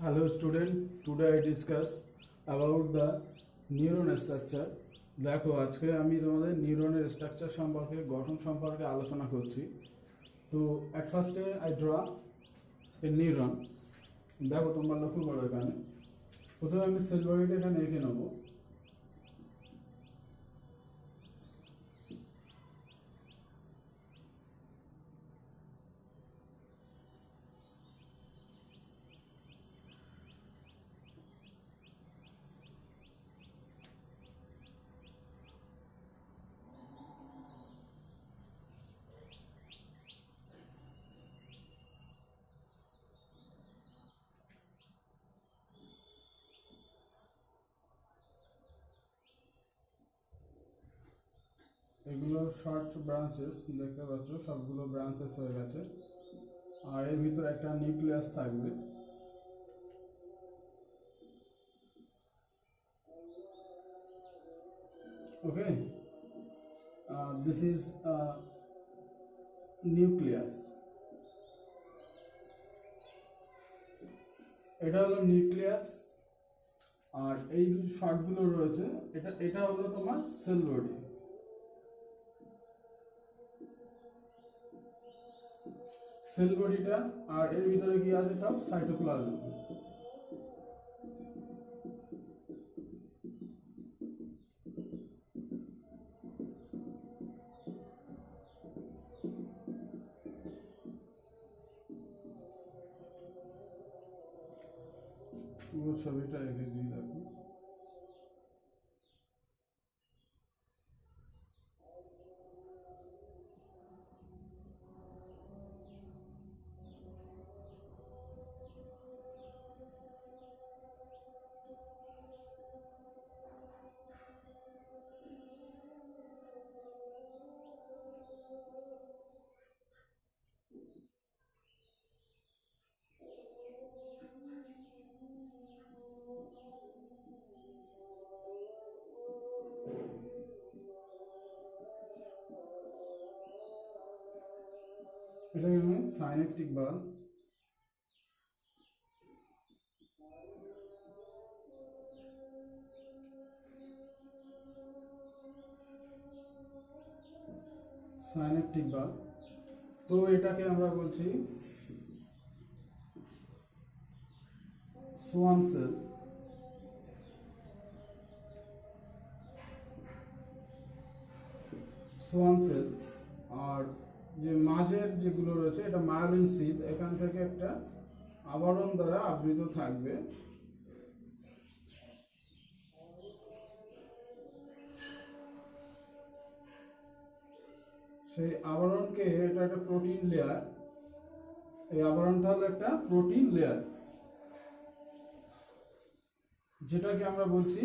Hello student, today I discuss about the neuron structure. দেখো আজকে আমি তোমাদের নিউরনের স্ট্রাকচার সম্পর্কে গঠন সম্পর্কে আলোচনা করছি। তো at first I draw a neuron. দেখো তোমরা লক্ষ্য করো এখানে প্রথমে আমি সেল বডিটা এখানে এঁকে নেব। এগুলো শর্ট ব্রাঞ্চেস দেখতে পাচ্ছ, সবগুলো ব্রাঞ্চেস হয়ে গেছে। আর এর ভিতর একটা নিউক্লিয়াস থাকবে। ওকে, দিস ইজ নিউক্লিয়াস। এটা হলো নিউক্লিয়াস। আর এই যে শর্টগুলো রয়েছে এটা হলো তোমার সেল বডি। সেল বডিটা আর এর ভিতরে কি আছে, সব সাইটোপ্লাজম। পুরো ছবিটা এঁকে দিয়ে দেখো। এটাকে আমি সাইনেপটিক বাল্ব। সাইনেপটিক বাল্ব, তো এটাকে আমরা বলছি সোয়ান সেল। Schwann cell. আর যে মাঝের যেগুলো রয়েছে এটা মায়োলিন সিদ, এখান থেকে একটা আবরণ দ্বারা আবৃত থাকবে। সেই আবরণকে, এটা একটা প্রোটিন লেয়ার, এই আবরণটা হলো একটা প্রোটিন লেয়ার, যেটাকে আমরা বলছি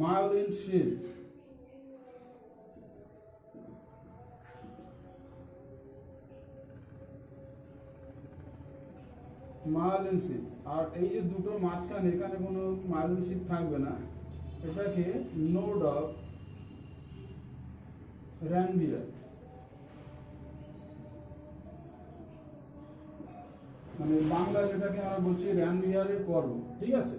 মায়োলিন শিট। Myelin sheath. আর এই যে দুটো মাঝখানে, এখানে কোনো মায়োলিন শিট থাকবে না, এটাকে নোড অফ র্যানভিয়ার, মানে বাংলা যেটাকে আমরা বলছি র্যানভিয়ারের পর্ব, ঠিক আছে।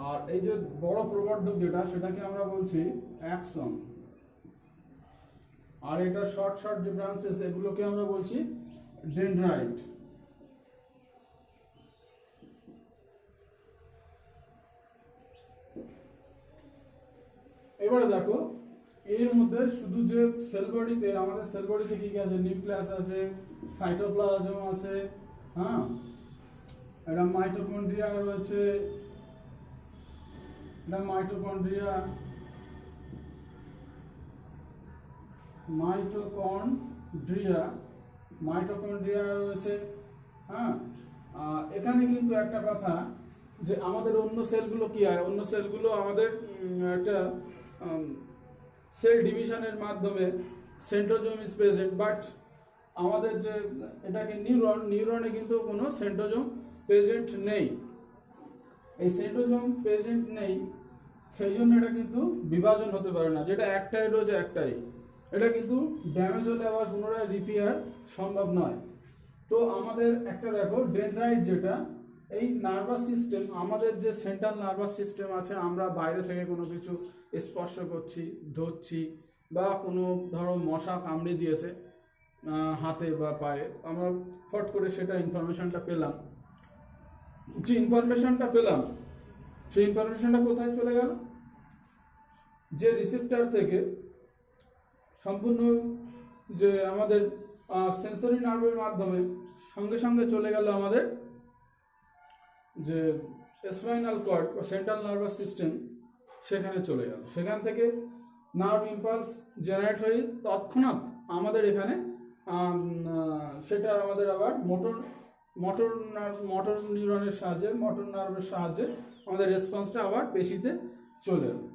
আর এই যে বড় প্রবর্ধক যেটা, সেটাকে আমরা বলছি অ্যাক্সন। আর এটা শর্ট শর্ট যে ব্রাঞ্চেস, এগুলোকে আমরা বলছি ডেনড্রাইট। এবারে দেখো এর মধ্যে শুধু যে সেল বডিতে, আমাদের সেল বডিতে কি কি আছে, নিউক্লিয়াস আছে, সাইটোপ্লাজম আছে, হ্যাঁ, এটা মাইটোকন্ড্রিয়া রয়েছে, এটা মাইটোকন্ড্রিয়া, মাইটোকন্ড্রিয়া, মাইটোকন্ড্রিয়া রয়েছে, হ্যাঁ। এখানে কিন্তু একটা কথা, যে আমাদের অন্য সেলগুলো কি হয়, অন্য সেলগুলো আমাদের একটা সেল ডিভিশনের মাধ্যমে সেন্ট্রোজোম ইজ প্রেজেন্ট, বাট আমাদের যে এটাকে নিউরনে কিন্তু কোনো সেন্ট্রোজোম প্রেজেন্ট নেই। এই সেন্ট্রোজোম প্রেজেন্ট নেই, সেই জন্য এটা কিন্তু বিভাজন হতে পারে না, যেটা একটাই রয়েছে একটাই, এটা কিন্তু ড্যামেজ হলে আবার পুনরায় রিপেয়ার সম্ভব নয়। তো আমাদের একটা দেখো ডেনড্রাইট যেটা, এই নার্ভাস সিস্টেম, আমাদের যে সেন্ট্রাল নার্ভাস সিস্টেম আছে, আমরা বাইরে থেকে কোনো কিছু স্পর্শ করছি, ধরছি, বা কোনো ধরো মশা কামড়ে দিয়েছে হাতে বা পায়ে, আমরা ফট করে সেটা ইনফরমেশনটা পেলাম, যে ইনফরমেশনটা পেলাম সেই ইনফরমেশনটা কোথায় চলে গেল? যে রিসিপ্টার থেকে সম্পূর্ণ যে আমাদের সেন্সরি নার্ভের মাধ্যমে সঙ্গে সঙ্গে চলে গেল আমাদের যে স্পাইনাল কর্ড বা সেন্ট্রাল নার্ভাস সিস্টেম, সেখানে চলে গেল। সেখান থেকে নার্ভ ইম্পালস জেনারেট হয়ে তৎক্ষণাৎ আমাদের এখানে সেটা আমাদের আবার মোটর নিউরনের সাহায্যে, মোটর নার্ভের সাহায্যে আমাদের রেসপন্সটা আবার পেশিতে চলে এলো।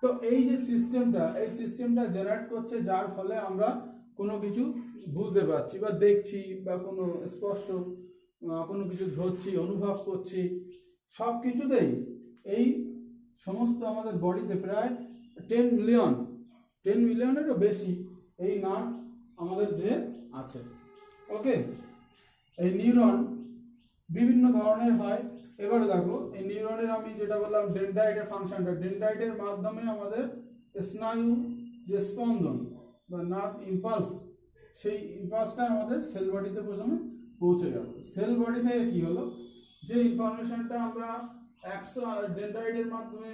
তো এই যে সিস্টেমটা, এই সিস্টেমটা জেনারেট করছে, যার ফলে আমরা কোনো কিছু বুঝতে পারছি বা দেখছি, বা কোনো স্পর্শ, কোনো কিছু ধরছি, অনুভব করছি, সব কিছুতেই এই সমস্ত আমাদের বডিতে প্রায় 10 মিলিয়নেরও বেশি এই নার্ভ আমাদের দেহে আছে। ওকে, এই নিউরন বিভিন্ন ধরনের হয়। এবারে দেখো, এই নিউরনের আমি যেটা বললাম ডেনড্রাইটের ফাংশনটা, ডেনড্রাইটের মাধ্যমে আমাদের স্নায়ু যে স্পন্দন বা নার্ভ ইম্পালস, সেই ইম্পালসটা আমাদের সেল বডিতে প্রথমে পৌঁছে গেল। সেল বডি থেকে কি হলো, যে ইনফরমেশনটা আমরা ডেনড্রাইটের মাধ্যমে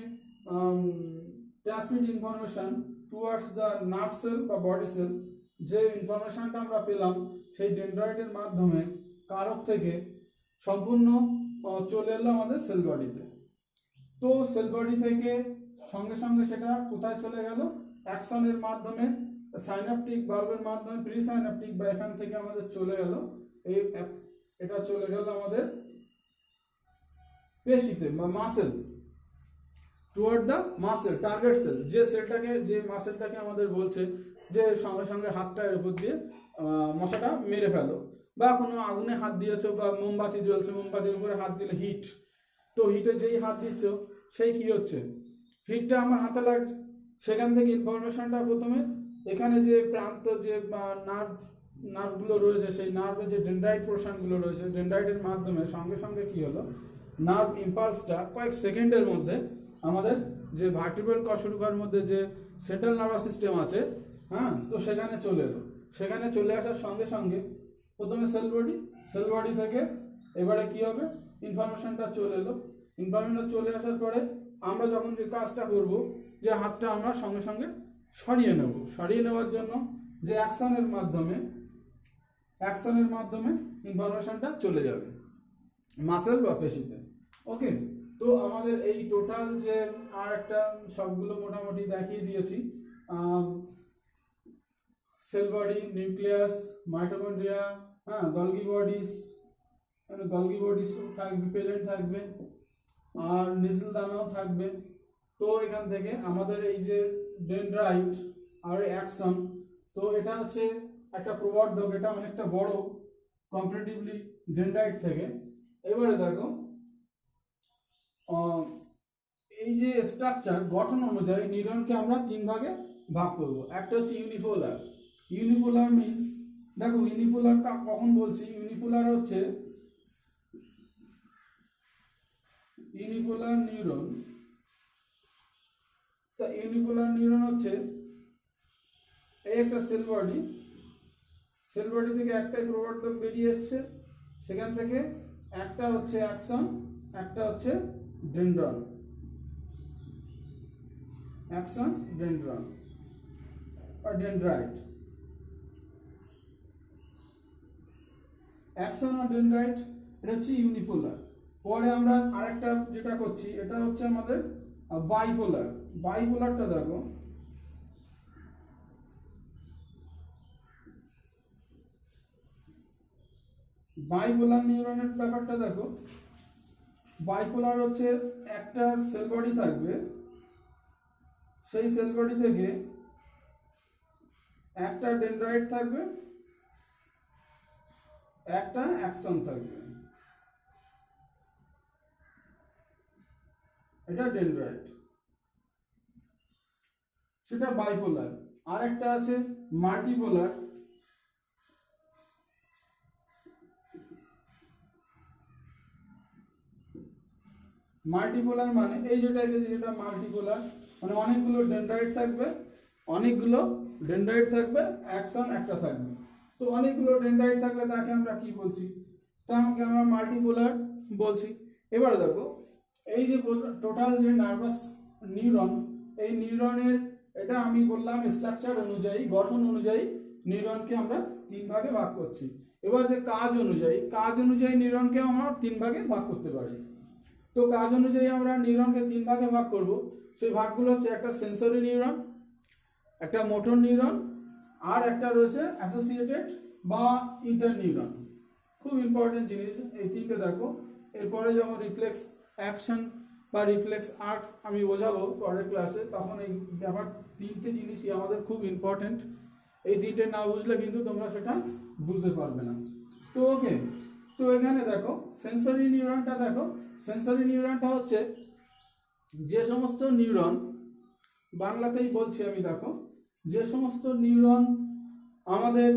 transmit information towards the nerve cell বা বডি সেল, যে ইনফরমেশনটা আমরা পেলাম সেই ডেনড্রাইটের মাধ্যমে কারক থেকে সম্পূর্ণ চলে এলো আমাদের সেল বডিতে। তো সেল বডি থেকে সঙ্গে সঙ্গে সেটা কোথায় চলে গেল? অ্যাকশনের মাধ্যমে, সাইনাপটিক বাল্বের মাধ্যমে, প্রি সাইনাপটিক, বা এখান থেকে আমাদের চলে গেল এটা চলে গেল আমাদের পেশিতে বা muscle, toward the muscle target cell, যে সেলটাকে, যে মাসেলটাকে আমাদের বলছে যে সঙ্গে সঙ্গে হাতটা এর উপর দিয়ে মশাটা মেরে ফেলো, বা কোনো আগুনে হাত দিয়েছো, বা মোমবাতি জ্বলছে, মোমবাতির উপরে হাত দিলে হিট, তো হিটে যেই হাত দিচ্ছ সেই কি হচ্ছে, হিটটা আমার হাতে লাগছে। সেখান থেকে ইনফরমেশনটা প্রথমে এখানে যে প্রান্ত, যে নার্ভগুলো রয়েছে, সেই নার্ভের যে ডেনড্রাইট পোর্শনগুলো রয়েছে, ডেনড্রাইটের মাধ্যমে সঙ্গে সঙ্গে কি হলো, নার্ভ ইম্পালসটা কয়েক সেকেন্ডের মধ্যে আমাদের যে ভার্টিব্রাল কশরুকার মধ্যে যে সেন্ট্রাল নার্ভাস সিস্টেম আছে, হ্যাঁ, তো সেখানে চলে এলো। সেখানে চলে আসার সঙ্গে সঙ্গে প্রথমে সেল বডি থেকে এবারে কি হবে, ইনফরমেশনটা চলে এলো। ইনফরমেশনটা চলে আসার পরে আমরা যখন যে কাজটা করব, যে হাতটা আমরা সঙ্গে সঙ্গে সরিয়ে নেওয়ার জন্য যে অ্যাকশনের মাধ্যমে ইনফরমেশনটা চলে যাবে মাসেল বা পেশিতে। ওকে, তো আমাদের এই টোটাল যে আর একটা সবগুলো মোটামুটি দেখিয়ে দিয়েছি, সেল বডি, নিউক্লিয়াস, মাইটোকন্ড্রিয়া, হ্যাঁ, গলগি বডিস থাকবে, প্রেজেন্ট থাকবে, আর নিসেল দানাও থাকবে। তো এখান থেকে আমাদের এই যে ডেনড্রাইট আর অ্যাকশন, তো এটা হচ্ছে একটা প্রবর্ধক, এটা অনেকটা বড় কম্পারেটিভলি ডেনড্রাইট থেকে। এবারে দেখো, এই যে স্ট্রাকচার, গঠন অনুযায়ী নিউরনকে আমরা 3 ভাগে ভাগ করব। একটা হচ্ছে ইউনিপোলার মিন্স, দেখো ইউনিপোলার কখন বলছি, ইউনিপোলার হচ্ছে ইউনিপোলার নিউরন। তা ইউনিপোলার নিউরন হচ্ছে এই একটা সেল বডি থেকে একটাই প্রবর্ধক বেরিয়ে এসছে, সেখান থেকে একটা হচ্ছে অ্যাকশন, একটা হচ্ছে ডেনড্রন, অ্যাকশন ডেনড্রন বা ডেনড্রাইট। অ্যাকশন আর ডেনড্রাইট এটা হচ্ছে ইউনিপোলার। পরে আমরা আরেকটা যেটা করছি, এটা হচ্ছে আমাদের বাইপোলারটা দেখো, বাইপোলার নিউরনের ব্যাপারটা দেখো। বাইপোলার হচ্ছে একটা সেল বডি থাকবে, সেই সেল বডি থেকে একটা ডেনড্রাইট থাকবে, একটা অ্যাকশন থাকবে, এটা ডেনড্রাইট, সেটা বাইপোলার। আর একটা আছে মাল্টিপোলার, মাল্টিপোলার মানে এই যেটা এসেছে সেটা মাল্টিপোলার, মানে অনেকগুলো ডেনড্রাইট থাকবে, অনেকগুলো ডেনড্রাইট থাকবে, অ্যাকশন একটা থাকবে। তো অনেকগুলো ডেনড্রাইট থাকলে তাকে আমরা কি বলছি, তাকে আমরা মাল্টিপোলার বলছি। এবারে দেখো এই যে টোটাল যে নার্ভাস নিউরন, এই নিউরনের এটা আমি বললাম স্ট্রাকচার অনুযায়ী, গঠন অনুযায়ী নিউরনকে আমরা 3 ভাগে ভাগ করছি। এবার যে কাজ অনুযায়ী নিউরনকে আমরা 3 ভাগে ভাগ করতে পারি। তো কাজ অনুযায়ী আমরা নিউরনকে 3 ভাগে ভাগ করব। সেই ভাগগুলো হচ্ছে একটা সেন্সরি নিউরন, একটা মোটর নিউরন, আর একটা রয়েছে অ্যাসোসিয়েটেড বা ইন্টার নিউরন। খুব ইম্পর্টেন্ট জিনিস এই তিনটে দেখো। এরপরে যখন রিফ্লেক্স অ্যাকশন বা রিফ্লেক্স আর্ট আমি বোঝাবো পরের ক্লাসে, তখন এই ব্যাপার 3টে জিনিসই আমাদের খুব ইম্পর্টেন্ট। এই 3টে না বুঝলে কিন্তু তোমরা সেটা বুঝতে পারবে না। তো ওকে, তো এখানে দেখো সেন্সরি নিউরনটা দেখো। সেন্সরি নিউরনটা হচ্ছে যে সমস্ত নিউরন, বাংলাতেই বলছি আমি, দেখো যে সমস্ত নিউরন আমাদের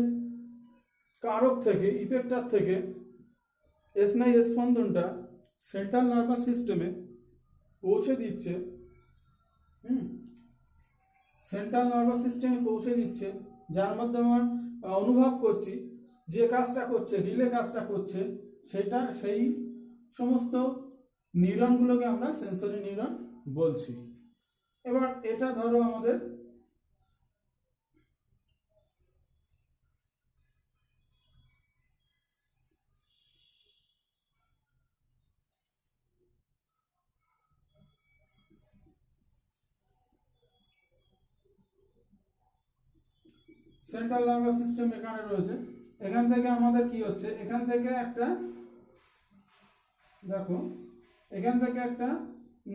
কারক থেকে, ইফেক্টার থেকে স্নায়ু স্পন্দনটা সেন্ট্রাল নার্ভাস সিস্টেমে পৌঁছে দিচ্ছে, সেন্ট্রাল নার্ভাস সিস্টেমে পৌঁছে দিচ্ছে, যার মাধ্যমে আমরা অনুভব করছি যে কাজটা করছে, রিলে কাজটা করছে, সেটা সেই সমস্ত নিউরনগুলোকে আমরা সেন্সরি নিউরন বলছি। এবার এটা ধরো আমাদের সেন্ট্রাল নার্ভাস সিস্টেম এখানে রয়েছে। এখান থেকে আমাদের কি হচ্ছে, এখান থেকে একটা দেখো, এখান থেকে একটা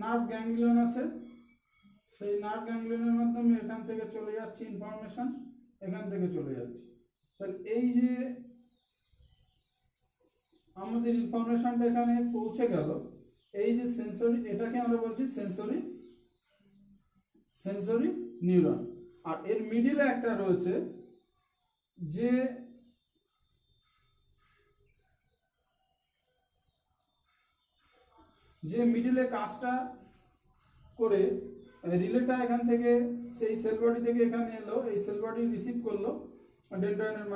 নার্ভ গ্যাংলিয়ন আছে, সেই নার্ভ গ্যাংলিয়নের মাধ্যমে এখান থেকে চলে যাচ্ছে ইনফরমেশন, এখান থেকে চলে যাচ্ছে। তাহলে এই যে আমাদের ইনফরমেশনটা এখানে পৌঁছে গেল, এই যে সেন্সরি, এটাকে আমরা বলছি সেন্সরি নিউরন। আর এর মিডিলে একটা রয়েছে যে মিডিলে কাজটা করে রিলেটা এখান থেকে সেই সেল বডি থেকে এখানে এলো, এই সেল বডি রিসিভ করলো ডেনড্রাইটের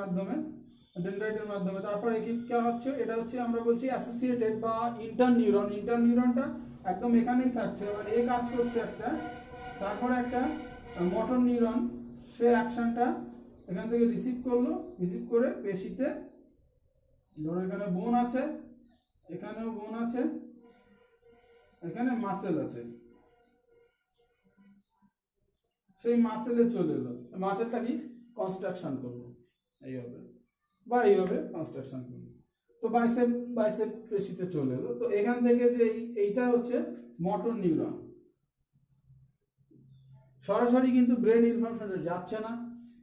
মাধ্যমে, তারপরে কি হচ্ছে, এটা হচ্ছে আমরা বলছি অ্যাসোসিয়েটেড বা ইন্টার নিউরন। ইন্টার নিউরনটা একদম এখানেই থাকছে, এবার এ কাজ করছে একটা, তারপরে একটা মোটর নিউরন সে অ্যাকশনটা এখান থেকে রিসিভ করলো, রিসিভ করে পেশিতে, ধরো এখানে বোন আছে, এখানেও বোন আছে, এখানে মাসেল আছে, সেই মাসেলে চলে এলো, মাসেলটা কি কনস্ট্রাকশন করবো এইভাবে, বা এইভাবে কনস্ট্রাকশন করবো। তো বাইসেপ পেশিতে চলে এলো। তো এখান থেকে যে এইটা হচ্ছে মোটর নিউরন। সরাসরি কিন্তু ব্রেন ইনফরমেশন যাচ্ছে না,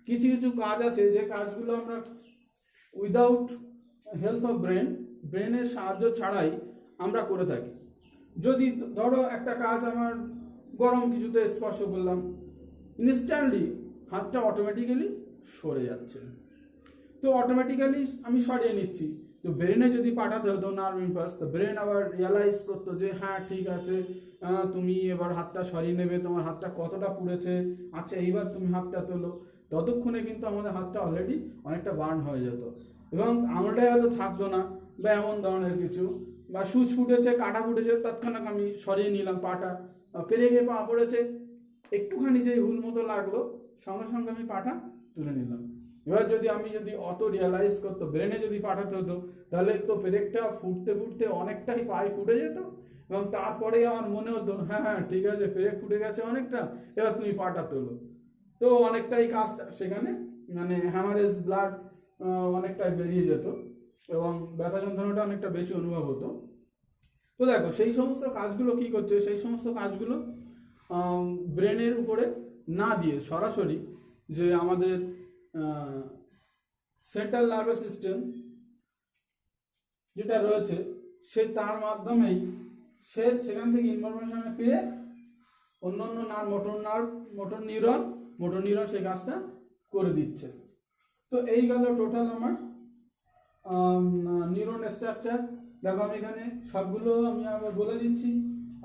কিছু কিছু কাজ আছে যে কাজগুলো আমরা উইদাউট হেল্প অফ ব্রেনের সাহায্য ছাড়াই আমরা করে থাকি। যদি ধরো একটা কাজ আমার গরম কিছুতে স্পর্শ করলাম, ইনস্ট্যান্টলি হাতটা অটোমেটিক্যালি সরে যাচ্ছে, তো অটোমেটিক্যালি আমি সরিয়ে নিচ্ছি। তো ব্রেনে যদি পাঠাতে হতো নার্ভ ইম্পালস, তো ব্রেন আবার রিয়ালাইজ করতো যে হ্যাঁ ঠিক আছে, তুমি এবার হাতটা সরিয়ে নেবে, তোমার হাতটা কতটা পুড়েছে, আচ্ছা এইবার তুমি হাতটা তোলো। ততক্ষণে কিন্তু আমাদের হাতটা অলরেডি অনেকটা বার্ন হয়ে যেত, এবং আঙুলটাই হয়তো থাকতো না, বা এমন ধরনের কিছু, বা সুচ ফুটেছে, কাটা ফুটেছে, তৎক্ষণাৎ আমি সরিয়ে নিলাম পাটা, পেরে গিয়ে পা পড়েছে, একটুখানি যে হুল মতো লাগলো, সঙ্গে সঙ্গে আমি পাটা তুলে নিলাম। এবার যদি অত রিয়ালাইজ করতো, ব্রেনে যদি পাঠাতে হতো, তাহলে তো পেরেকটা ফুটতে ফুটতে অনেকটাই পায়ে ফুটে যেত, এবং তারপরে আমার মনে হতো হ্যাঁ হ্যাঁ ঠিক আছে, পেরেক ফুটে গেছে অনেকটা, এবার তুমি পাটা তোলো। তো অনেকটাই কাজটা সেখানে মানে হ্যামারেজ ব্লাড অনেকটাই বেরিয়ে যেত, এবং ব্যথা যন্ত্রণাটা অনেকটা বেশি অনুভব হতো। তো দেখো সেই সমস্ত কাজগুলো কি করছে, সেই সমস্ত কাজগুলো ব্রেনের উপরে না দিয়ে সরাসরি যে আমাদের সেন্ট্রাল নার্ভাস সিস্টেম যেটা রয়েছে, সে তার মাধ্যমেই সে সেখান থেকে ইনফরমেশন পেয়ে অন্যান্য মোটর নিউরন সেই কাজটা করে দিচ্ছে। তো এই গেল টোটাল আমার নিউরন স্ট্রাকচার। দেখো আমি এখানে সবগুলো আমি আবার বলে দিচ্ছি।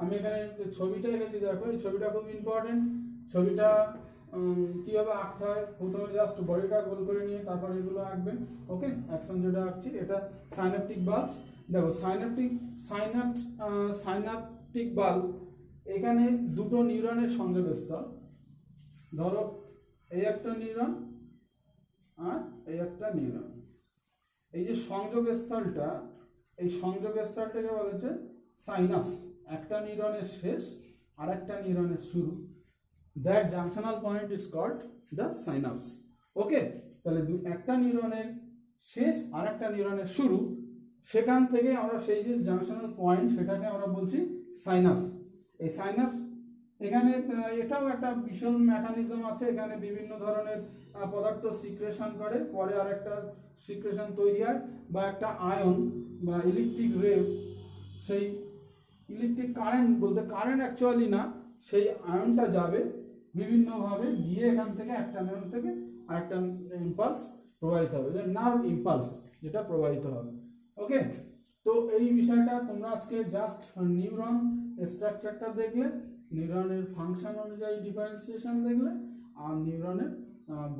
আমি এখানে ছবিটা এঁকেছি, দেখো এই ছবিটা খুব ইম্পর্টেন্ট। ছবিটা কিভাবে আঁকতে হয়, প্রথমে জাস্ট বডিটা গোল করে নিয়ে তারপর এগুলো আঁকবে। ওকে, অ্যাকশন যেটা আঁকছি এটা সাইন্যাপটিক বাল্বস। দেখো সাইন্যাপটিক বাল্ব এখানে দুটো নিউরনের সংযোগস্থল। ধরো এই একটা নিউরন আর এই একটা নিউরন, এই যে সংযোগস্থলটা, এই সংযোগস্থলটাকে বলা হচ্ছে সাইনাপস। একটা নিউরনের শেষ আর একটা নিউরনের শুরু, that junctional point is called the synapse. Okay, তাহলে একটা নিউরনের শেষ আর একটা নিউরনের শুরু, সেখান থেকে আমরা সেই যে জাংশনাল পয়েন্ট সেটাকে আমরা বলছি সাইনাপস। এই সাইনাপস এখানে এটাও একটা ভীষণ মেকানিজম আছে, এখানে বিভিন্ন ধরনের পদার্থ সিক্রেশন করে, পরে আর একটা সিক্রেশন তৈরি হয়, বা একটা আয়ন বা ইলেকট্রিক রে, সেই ইলেকট্রিক কারেন্ট বলতে কারেন্ট অ্যাকচুয়ালি না, সেই আয়নটা যাবে বিভিন্নভাবে গিয়ে এখান থেকে একটা নিউরন থেকে আরেকটা ইম্পালস প্রবাহিত হবে, নার্ভ ইম্পালস যেটা প্রবাহিত হবে। ওকে, তো এই বিষয়টা তোমরা আজকে জাস্ট নিউরন স্ট্রাকচারটা দেখলে, নিউরনের ফাংশন অনুযায়ী ডিফারেন্সিয়েশন দেখলে, আর নিউরনের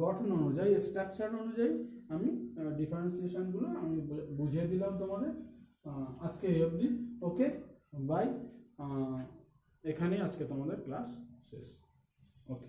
গঠন অনুযায়ী স্ট্রাকচার অনুযায়ী আমি ডিফারেন্সিয়েশনগুলো আমি বুঝিয়ে দিলাম তোমাদের আজকে এই অবধি। ওকে, বাই। এখানেই আজকে তোমাদের ক্লাস শেষ। ওকে।